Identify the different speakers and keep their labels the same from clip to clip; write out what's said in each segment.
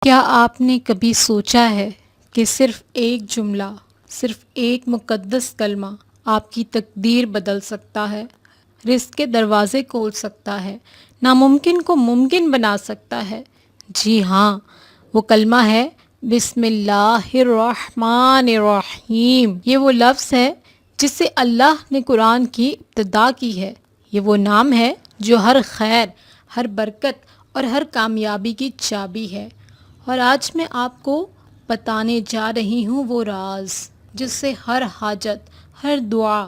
Speaker 1: کیا آپ نے کبھی سوچا ہے کہ صرف ایک جملہ، صرف ایک مقدس کلمہ آپ کی تقدیر بدل سکتا ہے، رزق کے دروازے کھول سکتا ہے، ناممکن کو ممکن بنا سکتا ہے؟ جی ہاں، وہ کلمہ ہے بسم اللہ الرحمن الرحیم۔ یہ وہ لفظ ہے جس سے اللہ نے قرآن کی ابتدا کی ہے۔ یہ وہ نام ہے جو ہر خیر، ہر برکت اور ہر کامیابی کی چابی ہے۔ اور آج میں آپ کو بتانے جا رہی ہوں وہ راز جس سے ہر حاجت، ہر دعا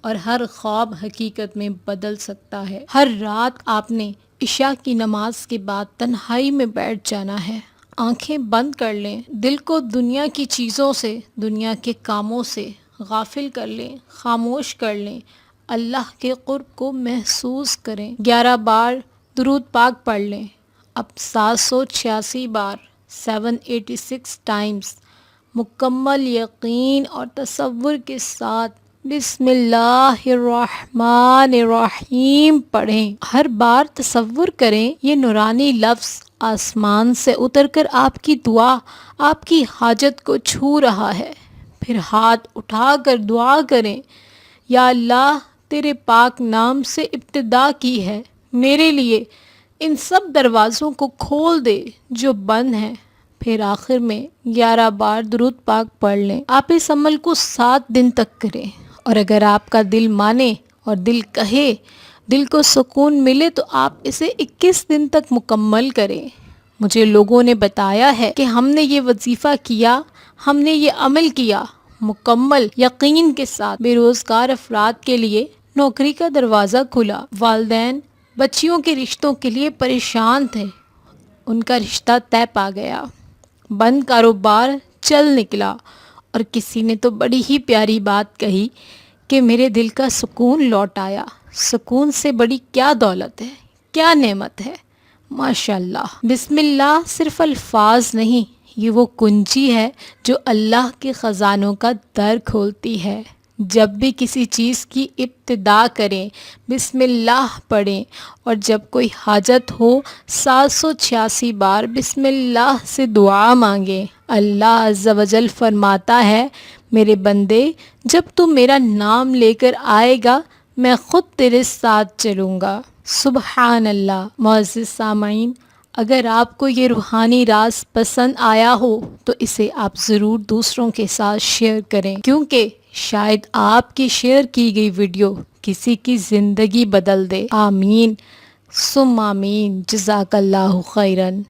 Speaker 1: اور ہر خواب حقیقت میں بدل سکتا ہے۔ ہر رات آپ نے عشاء کی نماز کے بعد تنہائی میں بیٹھ جانا ہے، آنکھیں بند کر لیں، دل کو دنیا کی چیزوں سے، دنیا کے کاموں سے غافل کر لیں، خاموش کر لیں، اللہ کے قرب کو محسوس کریں۔ 11 بار درود پاک پڑھ لیں، اب 786 بار 786 ٹائمز مکمل یقین اور تصور کے ساتھ بسم اللہ الرحمن الرحیم پڑھیں۔ ہر بار تصور کریں یہ نورانی لفظ آسمان سے اتر کر آپ کی دعا، آپ کی حاجت کو چھو رہا ہے۔ پھر ہاتھ اٹھا کر دعا کریں، یا اللہ تیرے پاک نام سے ابتدا کی ہے، میرے لیے ان سب دروازوں کو کھول دے جو بند ہیں۔ پھر آخر میں 11 بار درود پاک پڑھ لیں۔ آپ اس عمل کو 7 دن تک کریں، اور اگر آپ کا دل مانے اور دل کہے، دل کو سکون ملے تو آپ اسے 21 دن تک مکمل کریں۔ مجھے لوگوں نے بتایا ہے کہ ہم نے یہ وظیفہ کیا، ہم نے یہ عمل کیا، مکمل یقین کے ساتھ بے روزگار افراد کے لیے نوکری کا دروازہ کھلا، والدین بچیوں کے رشتوں کے لیے پریشان تھے، ان کا رشتہ طے پا گیا، بند کاروبار چل نکلا، اور کسی نے تو بڑی ہی پیاری بات کہی کہ میرے دل کا سکون لوٹ آیا۔ سکون سے بڑی کیا دولت ہے، کیا نعمت ہے، ماشاءاللہ۔ بسم اللہ صرف الفاظ نہیں، یہ وہ کنجی ہے جو اللہ کے خزانوں کا در کھولتی ہے۔ جب بھی کسی چیز کی ابتدا کریں، بسم اللہ پڑھیں، اور جب کوئی حاجت ہو 786 بار بسم اللہ سے دعا مانگیں۔ اللہ عز و جل فرماتا ہے، میرے بندے جب تو میرا نام لے کر آئے گا میں خود تیرے ساتھ چلوں گا۔ سبحان اللہ۔ معزز سامعین، اگر آپ کو یہ روحانی راز پسند آیا ہو تو اسے آپ ضرور دوسروں کے ساتھ شیئر کریں، کیونکہ شاید آپ کی شیئر کی گئی ویڈیو کسی کی زندگی بدل دے۔ آمین ثم آمین۔ جزاک اللہ خیرن۔